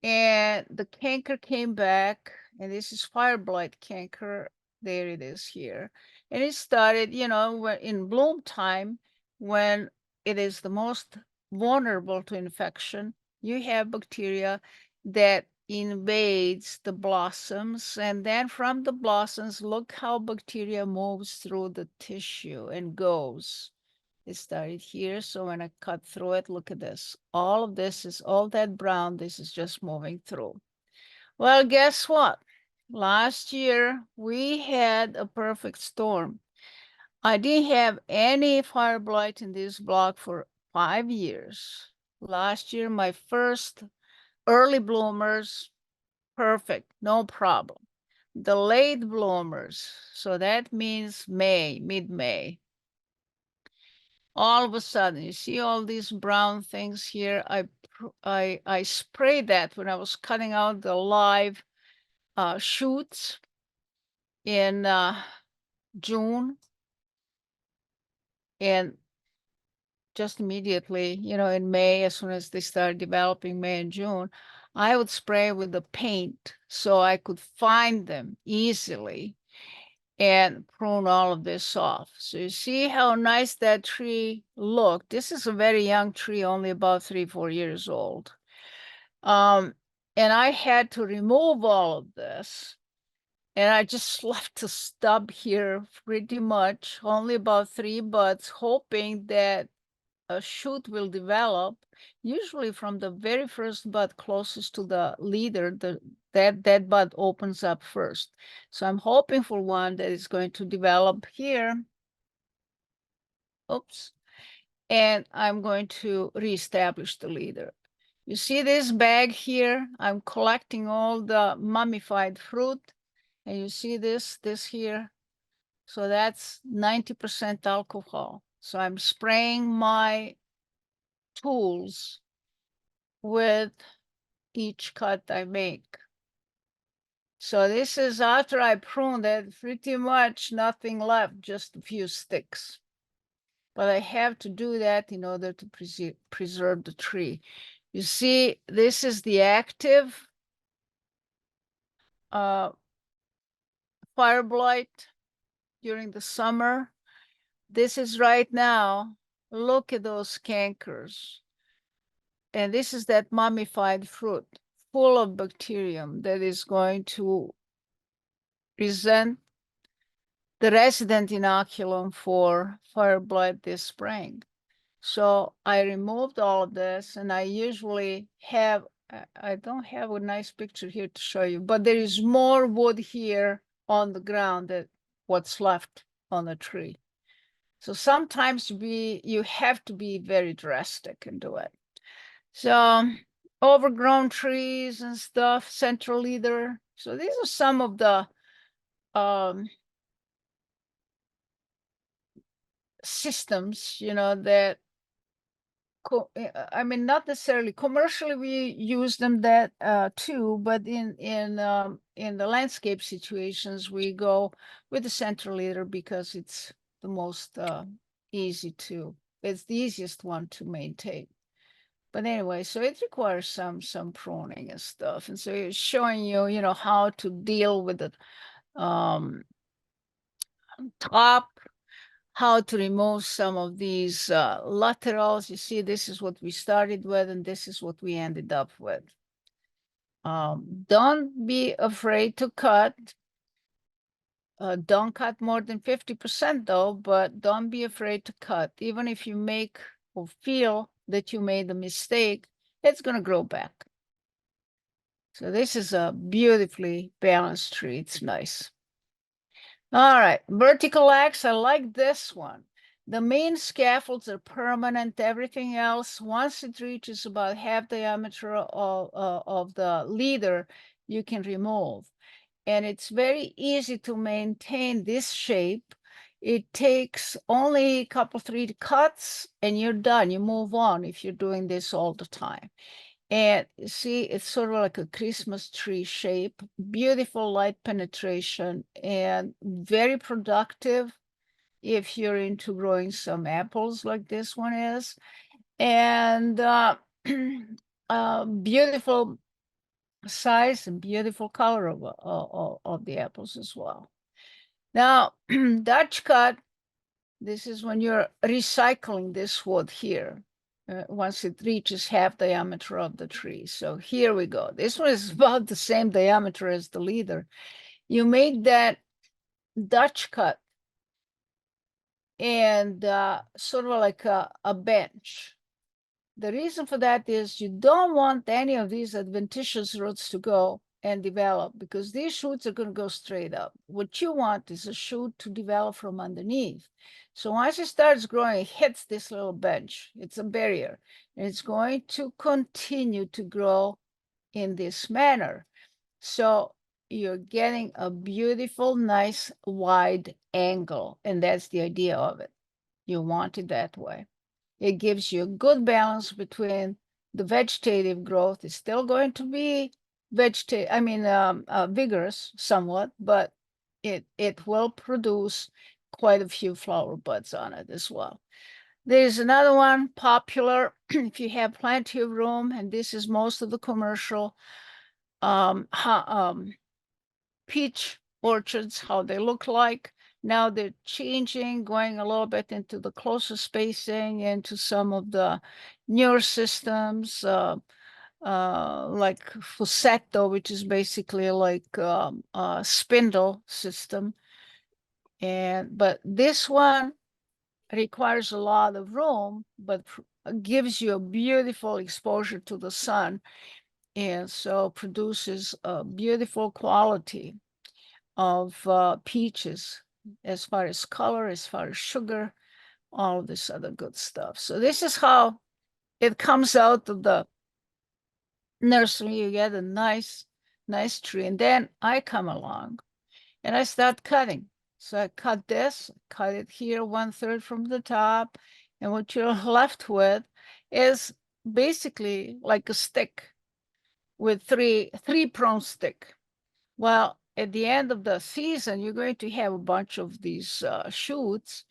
And the canker came back, and this is fire blight canker. There it is here. And it started, when in bloom time, when it is the most vulnerable to infection, you have bacteria that invades the blossoms, and then from the blossoms, look how bacteria moves through the tissue and goes. It started here, so when I cut through it, look at this. All of this is all that brown. This is just moving through. Well, guess what? Last year, we had a perfect storm. I didn't have any fire blight in this block for 5 years. Last year, my first early bloomers, perfect, no problem. The late bloomers, so that means May, mid-May. All of a sudden, you see all these brown things here. I sprayed that when I was cutting out the live shoots in June, and just immediately, in May, as soon as they started developing, May and June, I would spray with the paint so I could find them easily and prune all of this off. So you see how nice that tree looked. This is a very young tree, only about 3-4 years old. And I had to remove all of this. And I just left the stub here pretty much, only about 3 buds, hoping that a shoot will develop, usually from the very first bud closest to the leader, that bud opens up first. So I'm hoping for one that is going to develop here. Oops. And I'm going to reestablish the leader. You see this bag here? I'm collecting all the mummified fruit. And you see this here? So that's 90% alcohol. So I'm spraying my tools with each cut I make. So this is after I pruned it, pretty much nothing left, just a few sticks. But I have to do that in order to preserve the tree. You see, this is the active fire blight during the summer. This is right now. Look at those cankers. And this is that mummified fruit full of bacterium that is going to present the resident inoculum for fire blight this spring. So I removed all of this, and I usually have, I don't have a nice picture here to show you, but there is more wood here on the ground than what's left on the tree. So sometimes you have to be very drastic and do it. So overgrown trees and stuff, central leader. So these are some of the systems, that I mean, not necessarily commercially we use them that too, but in the landscape situations we go with the central leader because it's the most it's the easiest one to maintain. But anyway, so it requires some pruning and stuff, and so it's showing you, how to deal with the top, how to remove some of these laterals. You see, this is what we started with, and this is what we ended up with. Don't be afraid to cut. Don't cut more than 50% though, but don't be afraid to cut. Even if you make or feel that you made a mistake, it's going to grow back. So this is a beautifully balanced tree. It's nice. All right, vertical axe, I like this one. The main scaffolds are permanent. Everything else, once it reaches about half diameter of the leader, you can remove. And it's very easy to maintain this shape. It takes only a couple, 3 cuts, and you're done. You move on if you're doing this all the time. And see, it's sort of like a Christmas tree shape, beautiful light penetration, and very productive if you're into growing some apples like this one is. And beautiful size and beautiful color of the apples as well. Now, Dutch cut, this is when you're recycling this wood here. Once it reaches half diameter of the tree. So here we go. This one is about the same diameter as the leader. You make that Dutch cut and sort of like a bench. The reason for that is you don't want any of these adventitious roots to go and develop because these shoots are going to go straight up. What you want is a shoot to develop from underneath. So once it starts growing, it hits this little bench. It's a barrier. And it's going to continue to grow in this manner. So you're getting a beautiful, nice, wide angle. And that's the idea of it. You want it that way. It gives you a good balance between the vegetative growth. It's still going to be vigorous somewhat, but it will produce quite a few flower buds on it as well. There's another one popular if you have plenty of room, and this is most of the commercial peach orchards, how they look like. Now they're changing, going a little bit into the closer spacing, into some of the newer systems, like Fusetto, which is basically like a spindle system. But this one requires a lot of room, but gives you a beautiful exposure to the sun, and so produces a beautiful quality of peaches as far as color, as far as sugar, all of this other good stuff. So this is how it comes out of the nursery, you get a nice tree. And then I come along and I start cutting. So I cut this, cut it here 1/3 from the top. And what you're left with is basically like a stick with three prong stick. Well, at the end of the season, you're going to have a bunch of these shoots.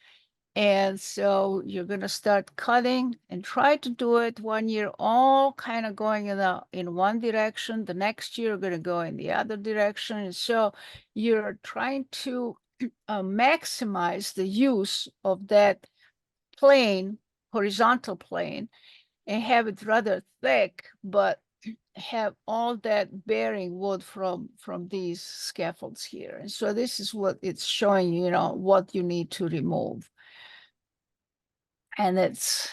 And so you're going to start cutting and try to do it 1 year, all kind of going in one direction. The next year, you're going to go in the other direction. And so you're trying to maximize the use of that plane, horizontal plane, and have it rather thick, but have all that bearing wood from these scaffolds here. And so this is what it's showing, what you need to remove. And that's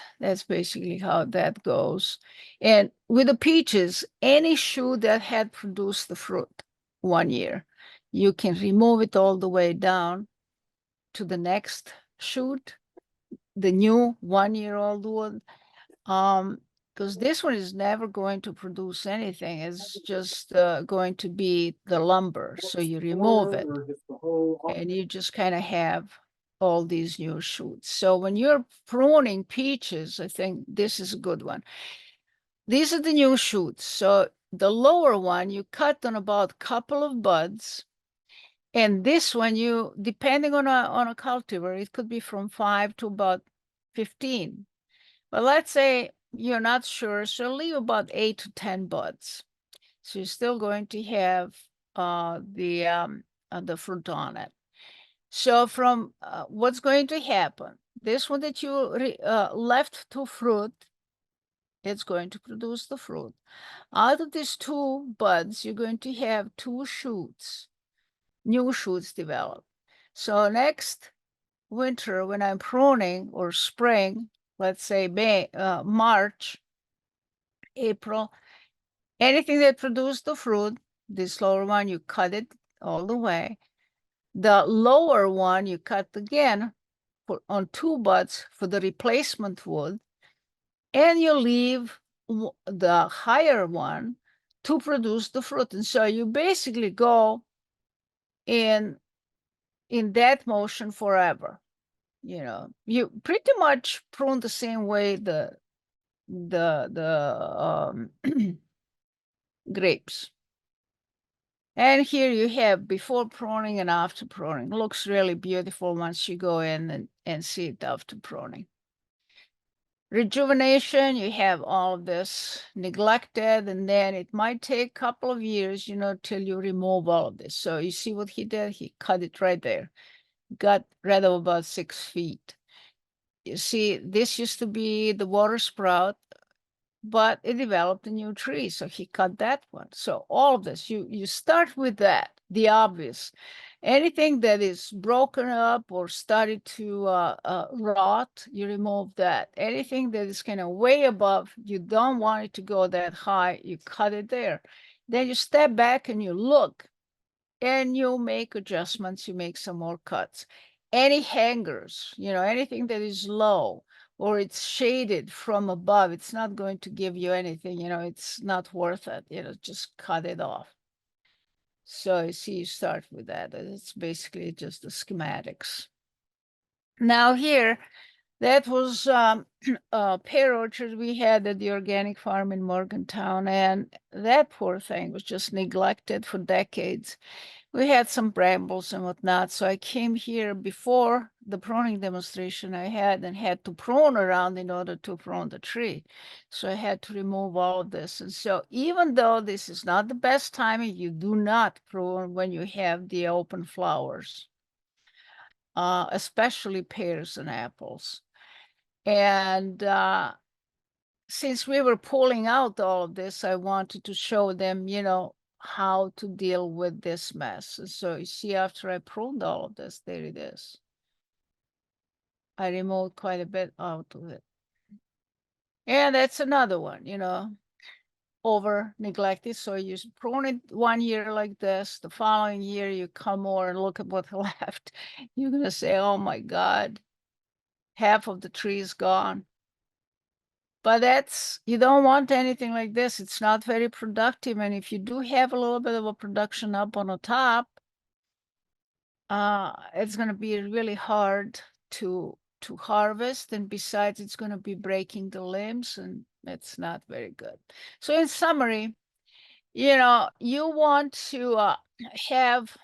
basically how that goes. And with the peaches, any shoot that had produced the fruit 1 year, you can remove it all the way down to the next shoot, the new 1-year-old one. Because this one is never going to produce anything. It's just going to be the lumber. So you remove it and you just kind of have all these new shoots. So when you're pruning peaches, I think this is a good one. These are the new shoots. So the lower one, you cut on about a couple of buds. And this one, you, depending on a cultivar, it could be from 5 to about 15. But let's say you're not sure, so leave about 8 to 10 buds. So you're still going to have the fruit on it. So from what's going to happen, this one that you left to fruit, it's going to produce the fruit. Out of these 2 buds, you're going to have 2 shoots, new shoots develop. So next winter, when I'm pruning, or spring, let's say March, April, anything that produced the fruit, this lower one, you cut it all the way. The lower one, you cut again on 2 buds for the replacement wood, and you leave the higher one to produce the fruit. And so you basically go in that motion forever. You pretty much prune the same way the grapes. And here you have before pruning and after pruning. Looks really beautiful once you go in and see it after pruning. Rejuvenation, you have all of this neglected, and then it might take a couple of years, till you remove all of this. So you see what he did? He cut it right there. Got rid of about 6 feet. You see, this used to be the water sprout, but it developed a new tree, so he cut that one. So all of this, you start with that, the obvious. Anything that is broken up or started to rot, you remove that. Anything that is kind of way above, you don't want it to go that high, you cut it there. Then you step back and you look, and you make adjustments, you make some more cuts. Any hangers, anything that is low, or it's shaded from above, it's not going to give you anything, it's not worth it, just cut it off. So you see, you start with that. It's basically just the schematics. Now here, that was a pear orchard we had at the organic farm in Morgantown, and that poor thing was just neglected for decades. We had some brambles and whatnot, so I came here before the pruning demonstration I had to prune around in order to prune the tree. So I had to remove all of this. And so even though this is not the best timing, you do not prune when you have the open flowers, especially pears and apples. And since we were pulling out all of this, I wanted to show them, how to deal with this mess. So you see, after I pruned all of this, there it is. I removed quite a bit out of it. And that's another one, over neglected. So you prune it 1 year like this, the following year you come over and look at what's left. You're going to say, oh my God, half of the tree is gone. But you don't want anything like this. It's not very productive. And if you do have a little bit of a production up on the top, it's going to be really hard to harvest. And besides, it's going to be breaking the limbs, and it's not very good. So in summary, you want to have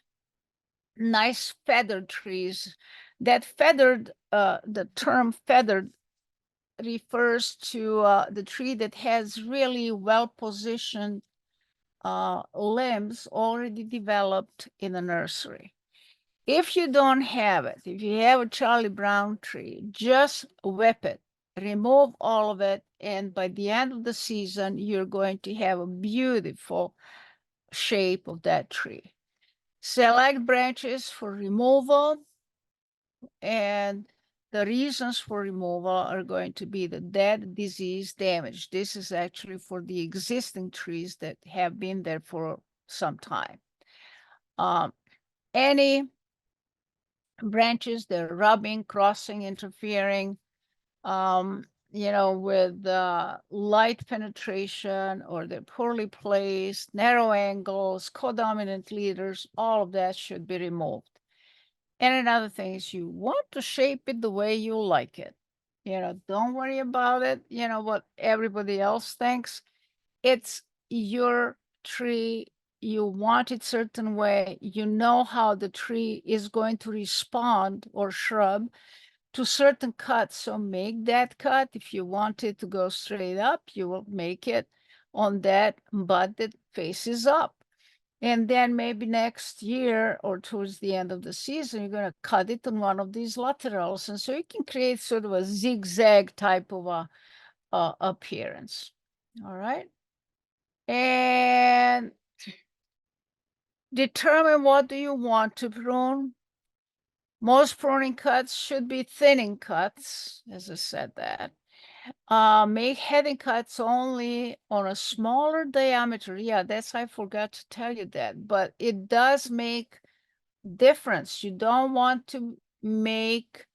nice feathered trees. That feathered, the term feathered refers to the tree that has really well-positioned limbs already developed in the nursery. If you don't have it, if you have a Charlie Brown tree, just whip it, remove all of it, and by the end of the season, you're going to have a beautiful shape of that tree. Select branches for removal, and the reasons for removal are going to be the dead, disease, damage. This is actually for the existing trees that have been there for some time. Any branches that are rubbing, crossing, interfering, with light penetration, or they're poorly placed, narrow angles, codominant leaders, all of that should be removed. And another thing is you want to shape it the way you like it. Don't worry about it, what everybody else thinks. It's your tree. You want it certain way. You know how the tree is going to respond, or shrub, to certain cuts. So make that cut. If you want it to go straight up, you will make it on that bud that faces up. And then maybe next year or towards the end of the season, you're going to cut it on one of these laterals. And so you can create sort of a zigzag type of a appearance. All right. And determine what do you want to prune. Most pruning cuts should be thinning cuts, as I said that. Make heading cuts only on a smaller diameter. Yeah, I forgot to tell you that, but it does make difference. You don't want to make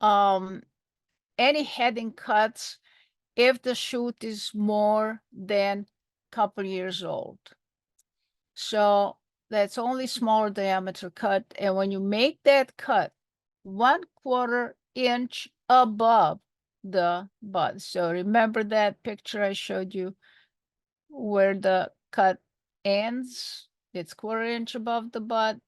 any heading cuts if the shoot is more than a couple years old. So that's only smaller diameter cut. And when you make that cut, 1/4 inch above the bud. So remember that picture I showed you where the cut ends? It's 1/4 inch above the bud.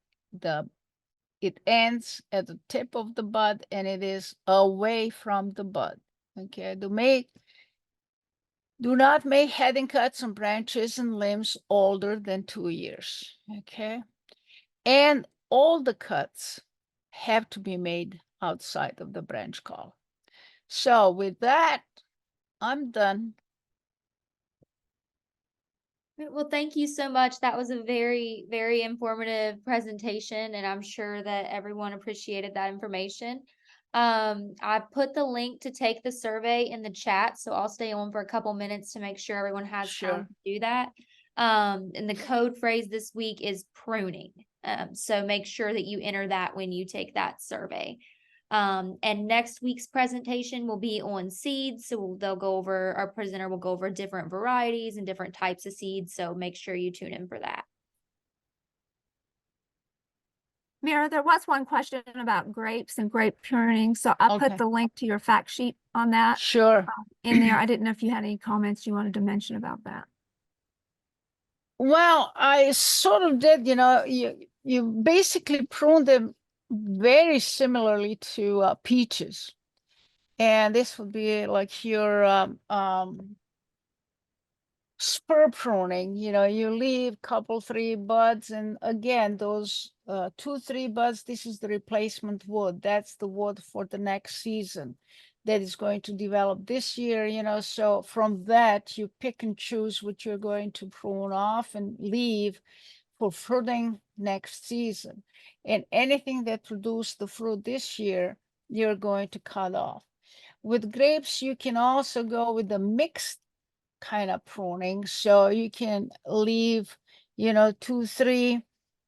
It ends at the tip of the bud, and it is away from the bud. Okay, do not make heading cuts on branches and limbs older than 2 years. Okay, and all the cuts have to be made outside of the branch column. So with that, I'm done. Well, thank you so much. That was a very, very informative presentation, and I'm sure that everyone appreciated that information. I put the link to take the survey in the chat, so I'll stay on for a couple minutes to make sure everyone has time to do that. And the code phrase this week is pruning. So make sure that you enter that when you take that survey. And next week's presentation will be on seeds. So our presenter will go over different varieties and different types of seeds. So make sure you tune in for that. Mira, there was one question about grapes and grape pruning. So I Okay. put the link to your fact sheet on that Sure. in there. I didn't know if you had any comments you wanted to mention about that. Well, I sort of did, you basically prune them very similarly to peaches. And this would be like your spur pruning. You leave couple, 3 buds, and again, those 2, 3 buds, this is the replacement wood. That's the wood for the next season that is going to develop this year. So from that, you pick and choose what you're going to prune off and leave for fruiting next season. And anything that produced the fruit this year, you're going to cut off. With grapes, you can also go with the mixed kind of pruning. So you can leave, 2, 3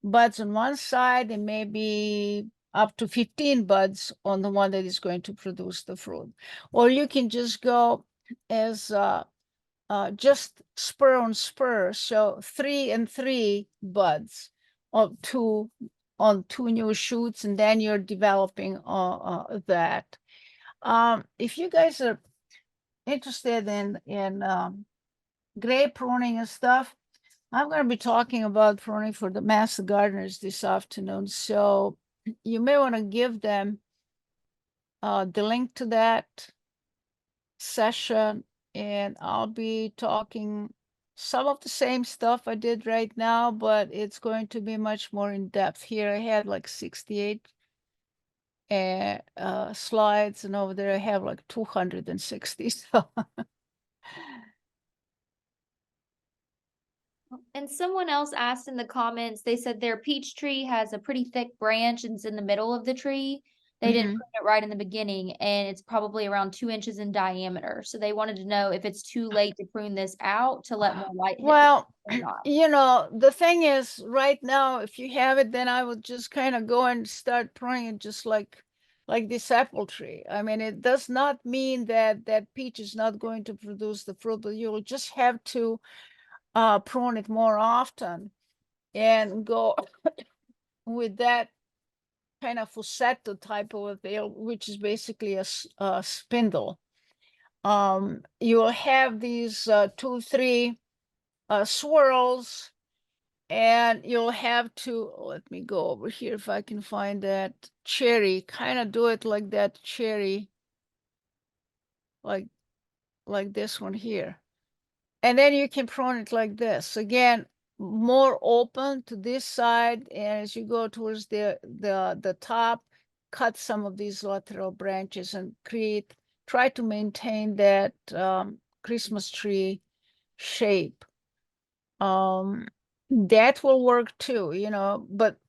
buds on one side and maybe up to 15 buds on the one that is going to produce the fruit. Or you can just go as just spur on spur. So 3 and 3 buds of two on 2 new shoots, and then you're developing that. If you guys are interested in grape pruning and stuff, I'm going to be talking about pruning for the master gardeners this afternoon. So you may want to give them the link to that session, and I'll be talking some of the same stuff I did right now, but it's going to be much more in depth. Here I had like 68 slides, and over there I have like 260. So And someone else asked in the comments, they said their peach tree has a pretty thick branch and it's in the middle of the tree. They didn't Mhm. prune it right in the beginning, and it's probably around 2 inches in diameter. So they wanted to know if it's too late to prune this out to let more light hit the Well, tree or not. you know, the thing is, right now, if you have it, then I would just kind of go and start pruning it just like this apple tree. I mean, it does not mean that that peach is not going to produce the fruit, but you'll just have to prune it more often and go with that kind of fussetto type of a veil, which is basically a spindle. You will have these 2, 3 swirls, and you'll have to, let me go over here if I can find that cherry, kind of do it like that cherry, like this one here. And then you can prune it like this. Again, more open to this side, and as you go towards the top, cut some of these lateral branches and try to maintain that Christmas tree shape. That will work too, you know, but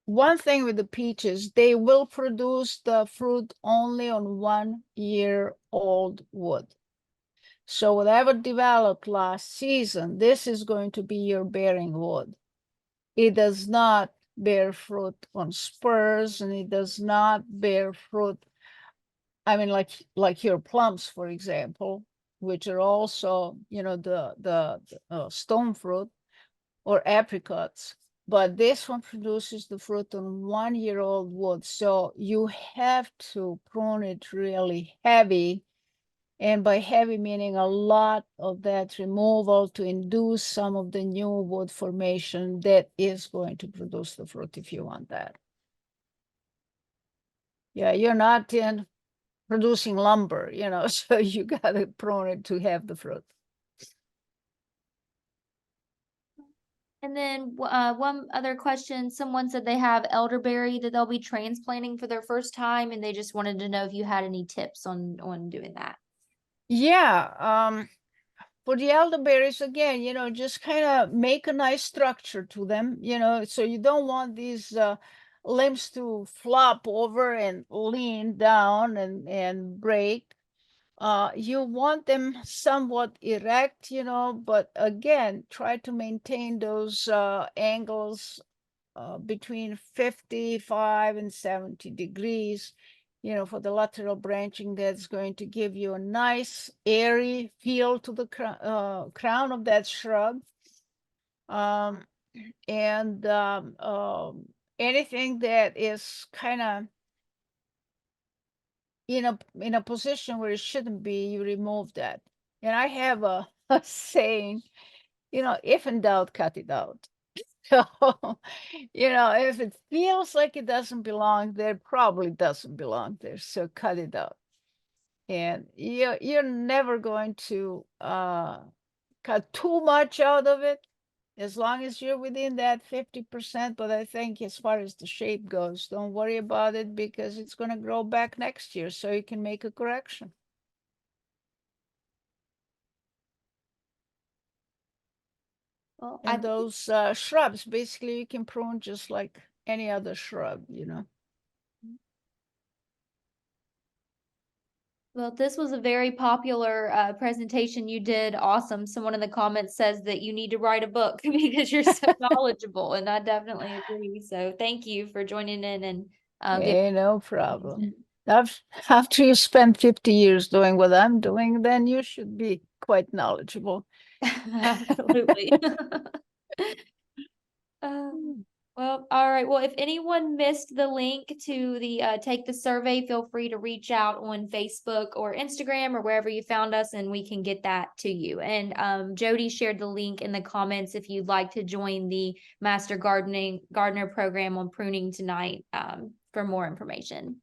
one thing with the peaches, they will produce the fruit only on 1-year-old wood. So whatever developed last season, this is going to be your bearing wood. It does not bear fruit on spurs, and it does not bear fruit. I mean, like your plums, for example, which are also, you know, the stone fruit or apricots. But this one produces the fruit on 1-year-old wood. So you have to prune it really heavy. And by heavy, meaning a lot of that removal to induce some of the new wood formation that is going to produce the fruit if you want that. Yeah, you're not in producing lumber, you know, so you got to prune it to have the fruit. And then one other question, someone said they have elderberry that they'll be transplanting for their first time, and they just wanted to know if you had any tips on doing that. Yeah, for the elderberries, again, you know, just kind of make a nice structure to them, you know, so you don't want these limbs to flop over and lean down and break. You want them somewhat erect, you know, but again, try to maintain those angles between 55 and 70 degrees, you know, for the lateral branching. That's going to give you a nice airy feel to the crown of that shrub. And anything that is kind of in a position where it shouldn't be, you remove that. And I have a saying, you know, if in doubt, cut it out. So, you know, if it feels like it doesn't belong there, probably doesn't belong there. So cut it out. And you're never going to cut too much out of it, as long as you're within that 50%. But I think as far as the shape goes, don't worry about it, because it's going to grow back next year, so you can make a correction. Well, And those shrubs, basically, you can prune just like any other shrub, you know. Well, this was a very popular presentation you did. Awesome. Someone in the comments says that you need to write a book because you're so knowledgeable, and I definitely agree. So thank you for joining in and Hey, no giving problem. After you spend 50 years doing what I'm doing, then you should be quite knowledgeable. Absolutely. Well, all right. Well, if anyone missed the link to the take the survey, feel free to reach out on Facebook or Instagram or wherever you found us, and we can get that to you. And Jody shared the link in the comments if you'd like to join the Master Gardener program on pruning tonight for more information.